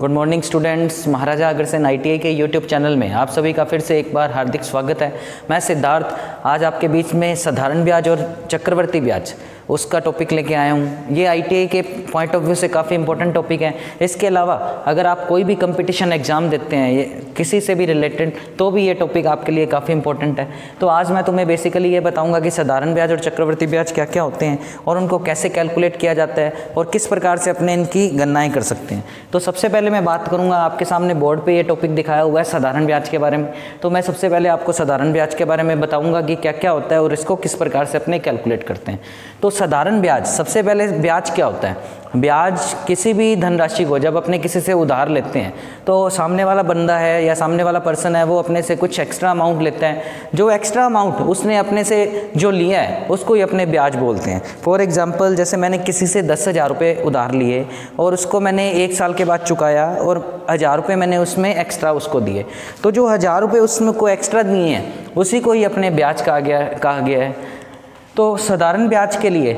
Good morning students. Maharaja Agrasen ITI के YouTube channel में आप सभी का फिर से एक बार हार्दिक स्वागत है। मैं सिद्धार्थ आज आपके बीच में साधारण ब्याज और चक्रवर्ती ब्याज उसका टॉपिक लेके आया हूँ। ये ITI के पॉइंट ऑफ व्यू से काफ़ी इंपॉर्टेंट टॉपिक है। इसके अलावा अगर आप कोई भी कंपटीशन एग्ज़ाम देते हैं ये किसी से भी रिलेटेड तो भी ये टॉपिक आपके लिए काफ़ी इंपॉर्टेंट है। तो आज मैं तुम्हें बेसिकली ये बताऊँगा कि साधारण ब्याज और चक्रवर्ती ब्याज क्या क्या होते हैं और उनको कैसे कैलकुलेट किया जाता है और किस प्रकार से अपने इनकी गणनाएँ कर सकते हैं। तो सबसे पहले मैं बात करूँगा, आपके सामने बोर्ड पे ये टॉपिक दिखाया हुआ है साधारण ब्याज के बारे में। तो मैं सबसे पहले आपको साधारण ब्याज के बारे में बताऊँगा कि क्या क्या होता है और इसको किस प्रकार से अपने कैलकुलेट करते हैं। तो साधारण ब्याज, सबसे पहले ब्याज क्या होता है? ब्याज किसी भी धनराशि को जब अपने किसी से उधार लेते हैं तो सामने वाला बंदा है या सामने वाला पर्सन है वो अपने से कुछ एक्स्ट्रा अमाउंट लेता है। जो एक्स्ट्रा अमाउंट उसने अपने से जो लिया है उसको ही अपने ब्याज बोलते हैं। फॉर एग्जांपल, जैसे मैंने किसी से 10,000 रुपये उधार लिए और उसको मैंने 1 साल के बाद चुकाया और 1,000 रुपये मैंने उसमें एक्स्ट्रा उसको दिए, तो जो 1,000 रुपये उसमें को एक्स्ट्रा दिए हैं उसी को ही अपने ब्याज कहा गया है। तो साधारण ब्याज के लिए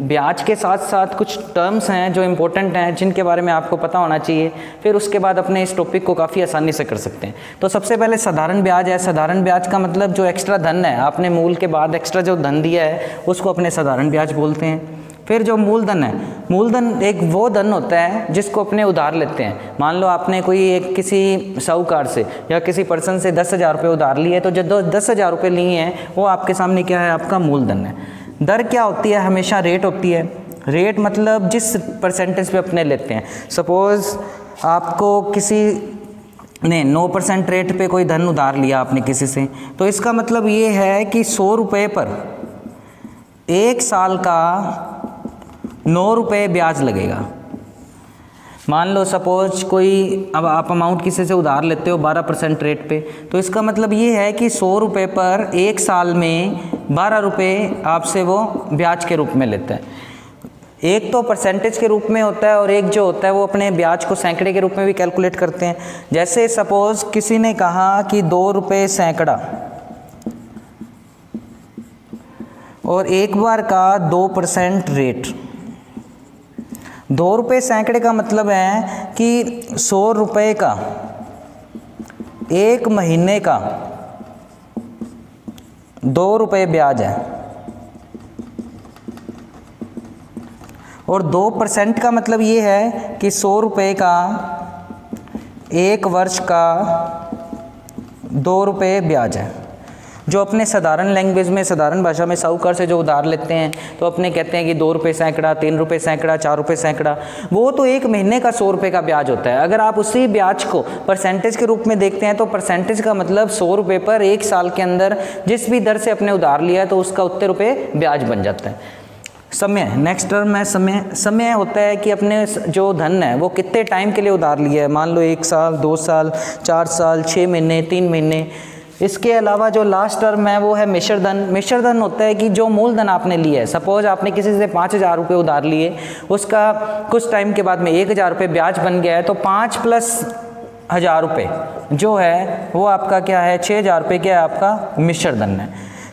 ब्याज के साथ साथ कुछ टर्म्स हैं जो इम्पोर्टेंट हैं जिनके बारे में आपको पता होना चाहिए, फिर उसके बाद अपने इस टॉपिक को काफ़ी आसानी से कर सकते हैं। तो सबसे पहले साधारण ब्याज है। साधारण ब्याज का मतलब जो एक्स्ट्रा धन है, आपने मूल के बाद एक्स्ट्रा जो धन दिया है उसको अपने साधारण ब्याज बोलते हैं। फिर जो मूलधन है, मूलधन एक वो धन होता है जिसको अपने उधार लेते हैं। मान लो आपने किसी साहूकार से या किसी पर्सन से 10,000 रुपये उधार लिए, तो जो 10,000 रुपये लिए हैं वो आपके सामने क्या है? आपका मूलधन है। दर क्या होती है? हमेशा रेट होती है। रेट मतलब जिस परसेंटेज पे अपने लेते हैं। सपोज़ आपको किसी ने 9% रेट पे कोई धन उधार लिया आपने किसी से, तो इसका मतलब ये है कि 100 रुपये पर 1 साल का 9 रुपये ब्याज लगेगा। मान लो सपोज अब आप अमाउंट किसी से उधार लेते हो 12% रेट पे, तो इसका मतलब ये है कि 100 रुपये पर 1 साल में 12 रुपये आपसे वो ब्याज के रूप में लेता है। एक तो परसेंटेज के रूप में होता है और एक जो होता है वो अपने ब्याज को सैकड़े के रूप में भी कैलकुलेट करते हैं। जैसे सपोज किसी ने कहा कि 2 रुपये सैकड़ा और एक बार का 2% रेट। 2 रुपये सैकड़े का मतलब है कि 100 रुपये का 1 महीने का 2 रुपये ब्याज है और 2% का मतलब ये है कि 100 रुपये का 1 वर्ष का 2 रुपये ब्याज है। जो अपने साधारण लैंग्वेज में, साधारण भाषा में साहूकार से जो उधार लेते हैं तो अपने कहते हैं कि 2 रुपये सैकड़ा, 3 रुपये सैकड़ा, 4 रुपये सैकड़ा, वो तो 1 महीने का 100 रुपये का ब्याज होता है। अगर आप उसी ब्याज को परसेंटेज के रूप में देखते हैं तो परसेंटेज का मतलब 100 रुपये पर 1 साल के अंदर जिस भी दर से अपने उधार लिया तो उसका उतने रुपये ब्याज बन जाता है। समय, नेक्स्ट टर्म है समय। समय होता है कि अपने जो धन है वो कितने टाइम के लिए उधार लिया है। मान लो 1 साल, 2 साल, 4 साल, 6 महीने, 3 महीने। इसके अलावा जो लास्ट टर्म है वो है मिश्र धन। मिश्र धन होता है कि जो मूलधन आपने लिया है, सपोज आपने किसी से 5,000 रुपये उधार लिए, उसका कुछ टाइम के बाद में 1,000 रुपये ब्याज बन गया है, तो 5 + 1,000 रुपये जो है वो आपका क्या है? 6,000 रुपये क्या है? आपका मिश्र धन है।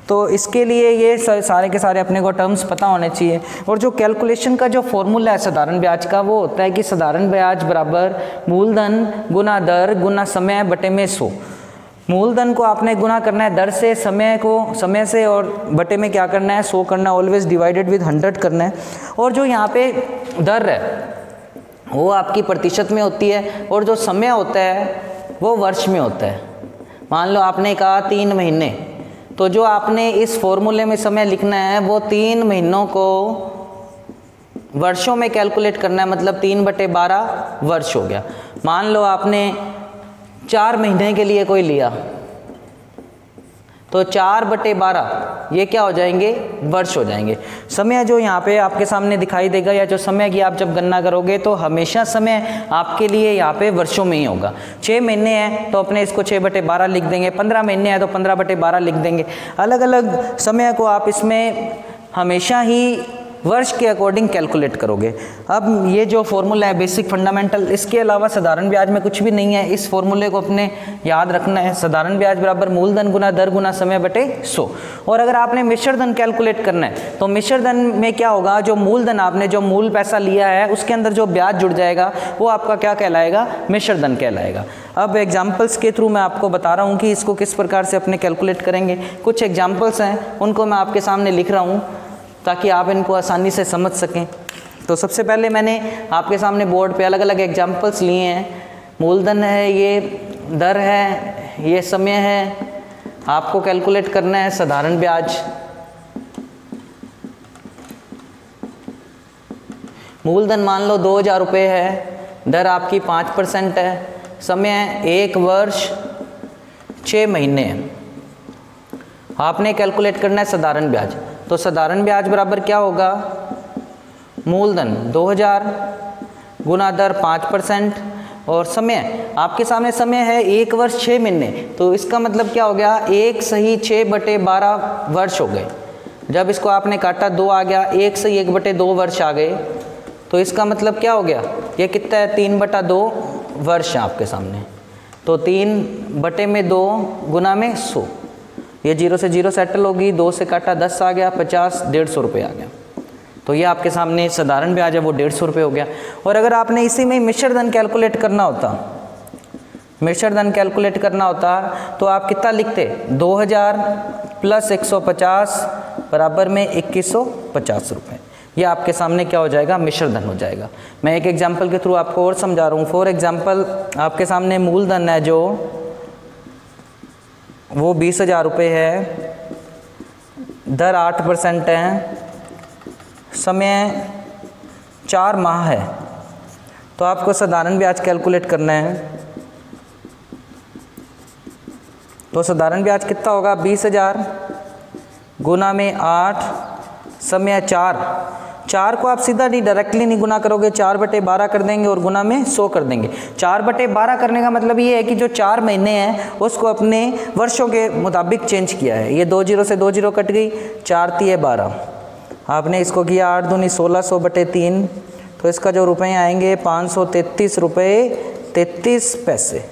तो इसके लिए ये सारे के सारे अपने को टर्म्स पता होने चाहिए। और जो कैलकुलेशन का जो फॉर्मूला है साधारण ब्याज का वो होता है कि साधारण ब्याज बराबर मूलधन गुना दर गुना समय बटे में 100। मूलधन को आपने गुना करना है दर से, समय से, और बटे में क्या करना है? 100 करना है। ऑलवेज डिवाइडेड विद 100 करना है। और जो यहाँ पे दर है वो आपकी प्रतिशत में होती है और जो समय होता है वो वर्ष में होता है। मान लो आपने कहा 3 महीने, तो जो आपने इस फॉर्मूले में समय लिखना है वो 3 महीनों को वर्षों में कैलकुलेट करना है, मतलब 3/12 वर्ष हो गया। मान लो आपने 4 महीने के लिए कोई लिया तो 4/12 ये क्या हो जाएंगे? वर्ष हो जाएंगे। समय जो यहाँ पे आपके सामने दिखाई देगा या जो समय की आप जब गणना करोगे तो हमेशा समय आपके लिए यहाँ पे वर्षों में ही होगा। 6 महीने हैं तो अपने इसको 6/12 लिख देंगे, 15 महीने हैं तो 15/12 लिख देंगे। अलग अलग समय को आप इसमें हमेशा ही वर्ष के अकॉर्डिंग कैलकुलेट करोगे। अब ये जो फॉर्मूला है बेसिक फंडामेंटल, इसके अलावा साधारण ब्याज में कुछ भी नहीं है। इस फॉर्मूले को अपने याद रखना है, साधारण ब्याज बराबर मूलधन गुना दर गुना समय बटे 100। और अगर आपने मिश्र धन कैलकुलेट करना है तो मिश्र धन में क्या होगा, जो मूलधन आपने जो मूल पैसा लिया है उसके अंदर जो ब्याज जुड़ जाएगा वो आपका क्या कहलाएगा, मिश्र धन कहलाएगा। अब एग्जाम्पल्स के थ्रू मैं आपको बता रहा हूँ कि इसको किस प्रकार से अपने कैलकुलेट करेंगे। कुछ एग्जाम्पल्स हैं उनको मैं आपके सामने लिख रहा हूँ ताकि आप इनको आसानी से समझ सकें। तो सबसे पहले मैंने आपके सामने बोर्ड पे अलग अलग एग्जाम्पल्स लिए हैं। मूलधन है, ये दर है, ये समय है, आपको कैलकुलेट करना है साधारण ब्याज। मूलधन मान लो 2000 रुपये है, दर आपकी 5% है, समय 1 वर्ष 6 महीने है। आपने कैलकुलेट करना है साधारण ब्याज। तो साधारण ब्याज बराबर क्या होगा, मूलधन 2000 गुना दर 5% और समय आपके सामने समय है 1 वर्ष 6 महीने। तो इसका मतलब क्या हो गया, 1 सही 6/12 वर्ष हो गए। जब इसको आपने काटा 2 आ गया, 1 सही 1/2 वर्ष आ गए। तो इसका मतलब क्या हो गया, ये कितना है, 3/2 वर्ष है आपके सामने। तो 3/2 गुना में 100, ये 0 से 0 सेटल होगी, 2 से काटा 10 आ गया, 50, 150 रुपये आ गया। तो ये आपके सामने साधारण ब्याज है वो 150 रुपये हो गया। और अगर आपने इसी में मिश्र धन कैलकुलेट करना होता, मिश्र धन कैलकुलेट करना होता तो आप कितना लिखते, 2000 प्लस 150 बराबर में 2150 रुपये। ये आपके सामने क्या हो जाएगा, मिश्र धन हो जाएगा। मैं एक एग्जाम्पल के थ्रू आपको और समझा रहा हूँ। फॉर एग्जाम्पल आपके सामने मूलधन है जो वो 20,000 रुपये है, दर 8% है, समय 4 माह है। तो आपको साधारण ब्याज कैलकुलेट करना है। तो साधारण ब्याज कितना होगा, 20,000 गुना में 8 समय 4 को आप सीधा नहीं डायरेक्टली नहीं गुना करोगे, 4/12 कर देंगे और गुना में 100 कर देंगे। 4/12 करने का मतलब ये है कि जो 4 महीने हैं उसको अपने वर्षों के मुताबिक चेंज किया है। ये 2 0 से 2 0 कट गई, 4 3 12, आपने इसको किया 8 दूनी 1600/3। तो इसका जो रुपए आएंगे 533 रुपये 33 पैसे।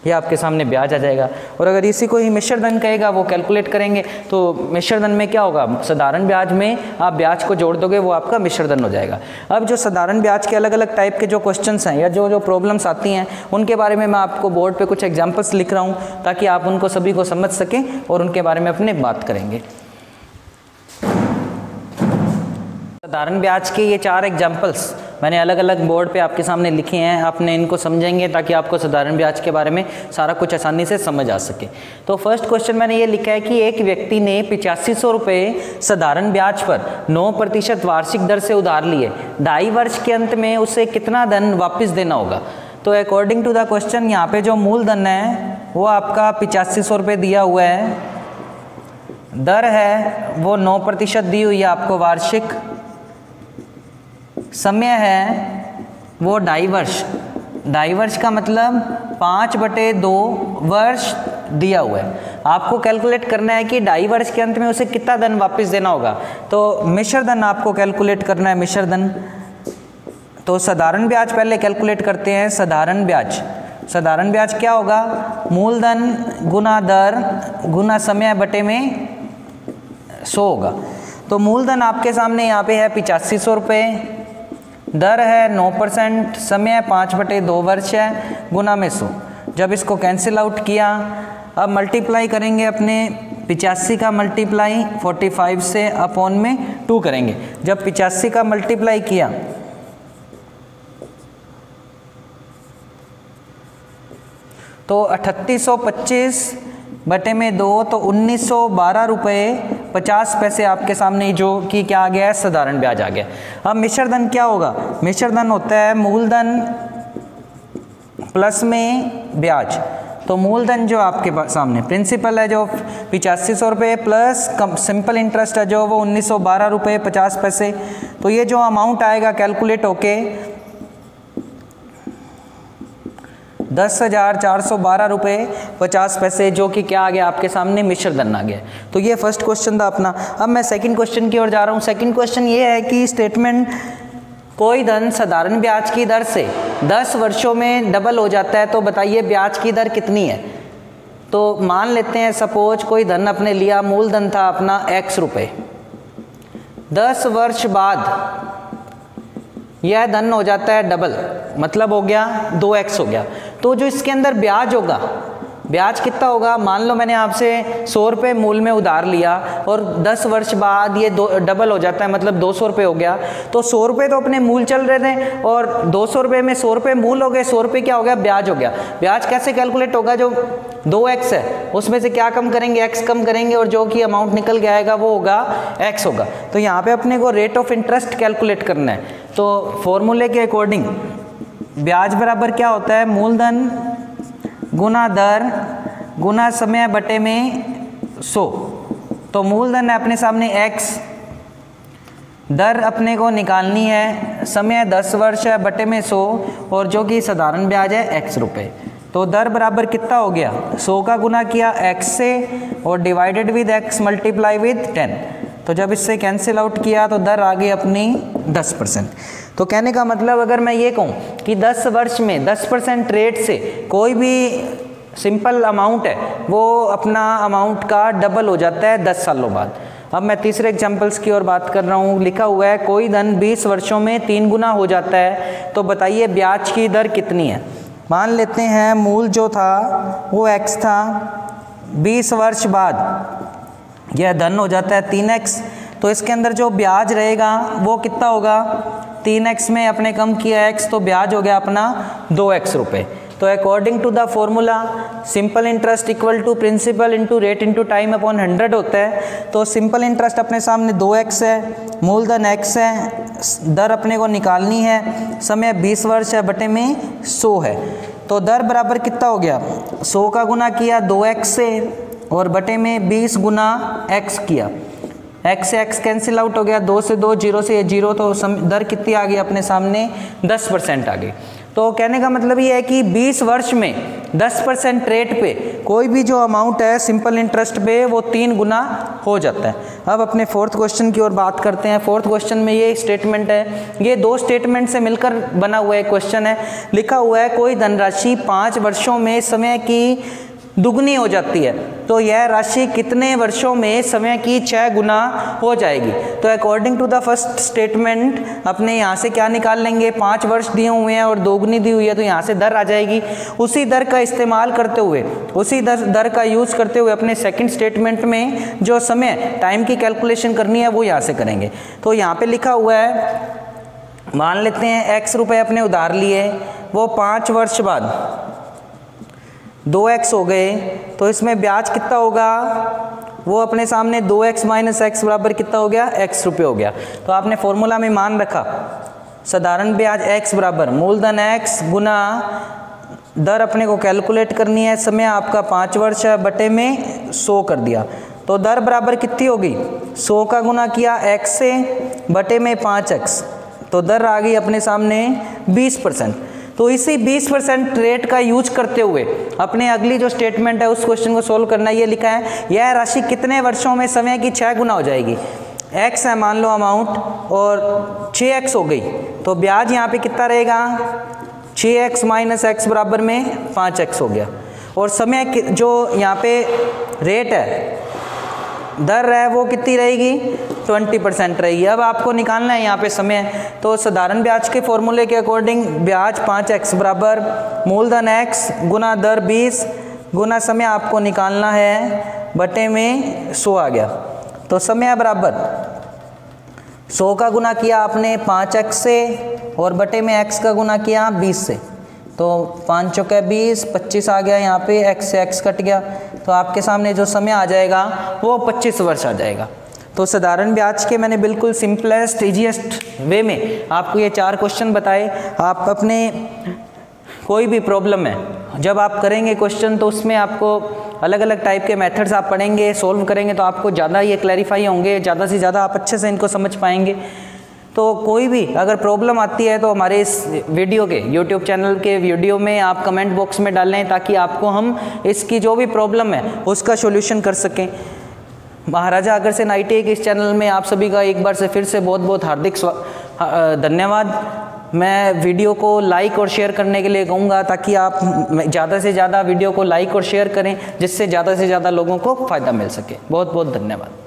ये आपके सामने ब्याज आ जाएगा। और अगर इसी को ही मिश्र धन कहेगा वो कैलकुलेट करेंगे तो मिश्र धन में क्या होगा, साधारण ब्याज में आप ब्याज को जोड़ दोगे वो आपका मिश्र धन हो जाएगा। अब जो साधारण ब्याज के अलग अलग टाइप के जो क्वेश्चंस हैं या जो प्रॉब्लम्स आती हैं उनके बारे में मैं आपको बोर्ड पे कुछ एग्जांपल्स लिख रहा हूँ ताकि आप उनको सभी को समझ सकें और उनके बारे में अपने बात करेंगे। साधारण ब्याज के ये 4 एग्जांपल्स मैंने अलग अलग बोर्ड पे आपके सामने लिखे हैं, आपने इनको समझेंगे ताकि आपको साधारण ब्याज के बारे में सारा कुछ आसानी से समझ आ सके। तो फर्स्ट क्वेश्चन मैंने ये लिखा है कि एक व्यक्ति ने 8500 रुपये साधारण ब्याज पर 9% वार्षिक दर से उधार लिए, 2.5 वर्ष के अंत में उसे कितना धन वापस देना होगा। तो अकॉर्डिंग टू द क्वेश्चन यहाँ पे जो मूलधन है वो आपका 8500 रुपये दिया हुआ है, दर है वो 9% दी हुई है आपको वार्षिक, समय है वो 2.5 वर्ष, 2.5 वर्ष का मतलब 5/2 वर्ष दिया हुआ है। आपको कैलकुलेट करना है कि 2.5 वर्ष के अंत में उसे कितना धन वापस देना होगा। तो मिश्र धन आपको कैलकुलेट करना है, मिश्र धन। तो साधारण ब्याज पहले कैलकुलेट करते हैं। साधारण ब्याज क्या होगा, मूलधन गुना दर गुना समय बटे में 100 होगा। तो मूलधन आपके सामने यहाँ पे है 8500 रुपये, दर है 9%, समय 5/2 वर्ष है, गुना में 100। जब इसको कैंसिल आउट किया, अब मल्टीप्लाई करेंगे अपने 85 का मल्टीप्लाई 45 से अपॉन में 2 करेंगे। जब 85 का मल्टीप्लाई किया तो 3825 बटे में 2 तो 1912 रुपये 50 पैसे आपके सामने जो कि क्या आ गया है, साधारण ब्याज आ गया। अब मिश्र धन क्या होगा, मिश्र धन होता है मूलधन प्लस में ब्याज। तो मूलधन जो आपके सामने प्रिंसिपल है जो 8500 रुपये प्लस सिंपल इंटरेस्ट है जो वो 1912 रुपये 50 पैसे। तो ये जो अमाउंट आएगा कैलकुलेट होके 10,412 रुपये 50 पैसे, जो कि क्या आ गया आपके सामने, मिश्र धन आ गया। तो ये फर्स्ट क्वेश्चन था अपना। अब मैं सेकंड क्वेश्चन की ओर जा रहा हूँ। सेकंड क्वेश्चन ये है कि स्टेटमेंट कोई धन साधारण ब्याज की दर से 10 वर्षों में डबल हो जाता है, तो बताइए ब्याज की दर कितनी है। तो मान लेते हैं सपोज कोई धन अपने लिया, मूलधन था अपना x रुपये, 10 वर्ष बाद यह धन हो जाता है डबल, मतलब हो गया 2x हो गया। तो जो इसके अंदर ब्याज होगा, ब्याज कितना होगा, मान लो मैंने आपसे 100 रुपये मूल में उधार लिया और 10 वर्ष बाद ये डबल हो जाता है, मतलब 200 रुपये हो गया। तो 100 रुपये तो अपने मूल चल रहे थे और 200 रुपये में 100 रुपये मूल हो गए, 100 रुपये क्या हो गया, ब्याज हो गया। ब्याज कैसे कैलकुलेट होगा, जो 2x है उसमें से क्या कम करेंगे, x कम करेंगे और जो कि अमाउंट निकल के आएगा वो होगा x होगा। तो यहाँ पे अपने को रेट ऑफ इंटरेस्ट कैलकुलेट करना है। तो फॉर्मूले के अकॉर्डिंग ब्याज बराबर क्या होता है, मूलधन गुना दर गुना समय बटे में 100। तो मूलधन है अपने सामने x, दर अपने को निकालनी है, समय 10 वर्ष है बटे में 100 और जो कि साधारण ब्याज है x रुपये। तो दर बराबर कितना हो गया, 100 का गुना किया x से और divided with x multiply with 10। तो जब इससे कैंसिल आउट किया तो दर आ गई अपनी 10%। तो कहने का मतलब अगर मैं ये कहूँ कि 10 वर्ष में 10% रेट से कोई भी सिंपल अमाउंट है वो अपना अमाउंट का डबल हो जाता है 10 सालों बाद। अब मैं तीसरे एग्जाम्पल्स की ओर बात कर रहा हूँ। लिखा हुआ है कोई धन 20 वर्षों में 3 गुना हो जाता है, तो बताइए ब्याज की दर कितनी है। मान लेते हैं मूल जो था वो x था, 20 वर्ष बाद यह धन हो जाता है 3x, तो इसके अंदर जो ब्याज रहेगा वो कितना होगा, 3x में अपने कम किया x तो ब्याज हो गया अपना 2x रुपये। तो according to the formula simple interest equal to principal into rate into time upon 100 होता है। तो सिंपल इंटरेस्ट अपने सामने 2x है, मूलधन x है, दर अपने को निकालनी है, समय 20 वर्ष है बटे में 100 है। तो दर बराबर कितना हो गया, 100 का गुना किया 2x से और बटे में 20 गुना x किया, x से x कैंसिल आउट हो गया, 2 से 2, 0 से 0, तो दर कितनी आ गई अपने सामने 10% आ गई। तो कहने का मतलब ये है कि 20 वर्ष में 10% रेट पे कोई भी जो अमाउंट है सिंपल इंटरेस्ट पे वो 3 गुना हो जाता है। अब अपने फोर्थ क्वेश्चन की ओर बात करते हैं। फोर्थ क्वेश्चन में ये स्टेटमेंट है, ये 2 स्टेटमेंट से मिलकर बना हुआ एक क्वेश्चन है। लिखा हुआ है कोई धनराशि 5 वर्षों में समय की दुगनी हो जाती है, तो यह राशि कितने वर्षों में समय की 6 गुना हो जाएगी। तो according to the first statement अपने यहाँ से क्या निकाल लेंगे, 5 वर्ष दिए हुए हैं और दोगुनी दी हुई है, तो यहाँ से दर आ जाएगी। उसी दर का इस्तेमाल करते हुए, उसी दर का यूज़ करते हुए अपने सेकंड स्टेटमेंट में जो समय टाइम की कैलकुलेशन करनी है वो यहाँ से करेंगे। तो यहाँ पर लिखा हुआ है, मान लेते हैं x रुपये अपने उधार लिए, वो 5 वर्ष बाद 2x हो गए, तो इसमें ब्याज कितना होगा, वो अपने सामने 2x माइनस x बराबर कितना हो गया, x रुपये हो गया। तो आपने फॉर्मूला में मान रखा साधारण ब्याज x बराबर मूलधन x गुना दर अपने को कैलकुलेट करनी है, समय आपका 5 वर्ष है बटे में 100 कर दिया। तो दर बराबर कितनी होगी, 100 का गुना किया x से बटे में 5x, तो दर आ गई अपने सामने 20%। तो इसी 20% रेट का यूज करते हुए अपने अगली जो स्टेटमेंट है उस क्वेश्चन को सोल्व करना। ये लिखा है यह राशि कितने वर्षों में समय की 6 गुना हो जाएगी। x है मान लो अमाउंट और 6x हो गई, तो ब्याज यहाँ पे कितना रहेगा, 6x माइनस x बराबर में 5x हो गया। और समय जो यहाँ पे रेट है, दर है, वो कितनी रहेगी, 20% रहेगी। अब आपको निकालना है यहाँ पे समय, तो साधारण ब्याज के फॉर्मूले के अकॉर्डिंग ब्याज 5x बराबर मूलधन x गुना दर 20 गुना समय आपको निकालना है बटे में 100 आ गया। तो समय बराबर 100 का गुना किया आपने 5x से और बटे में x का गुना किया 20 से, तो 5 चौके 20, 25 आ गया, यहाँ पे x से x कट गया, तो आपके सामने जो समय आ जाएगा वो 25 वर्ष आ जाएगा। तो साधारण ब्याज के मैंने बिल्कुल सिंपलेस्ट ईजीएस्ट वे में आपको ये 4 क्वेश्चन बताए। आप अपने कोई भी प्रॉब्लम है जब आप करेंगे क्वेश्चन, तो उसमें आपको अलग अलग टाइप के मेथड्स आप पढ़ेंगे, सोल्व करेंगे, तो आपको ज़्यादा ये क्लैरिफाई होंगे, ज़्यादा से ज़्यादा आप अच्छे से इनको समझ पाएंगे। तो कोई भी अगर प्रॉब्लम आती है तो हमारे इस वीडियो के यूट्यूब चैनल के वीडियो में आप कमेंट बॉक्स में डालें, ताकि आपको हम इसकी जो भी प्रॉब्लम है उसका सॉल्यूशन कर सकें। महाराजा अग्रसेन ITI के इस चैनल में आप सभी का एक बार से फिर से बहुत बहुत हार्दिक धन्यवाद। मैं वीडियो को लाइक और शेयर करने के लिए कहूँगा, ताकि आप ज़्यादा से ज़्यादा वीडियो को लाइक और शेयर करें, जिससे ज़्यादा से ज़्यादा लोगों को फ़ायदा मिल सके। बहुत बहुत धन्यवाद।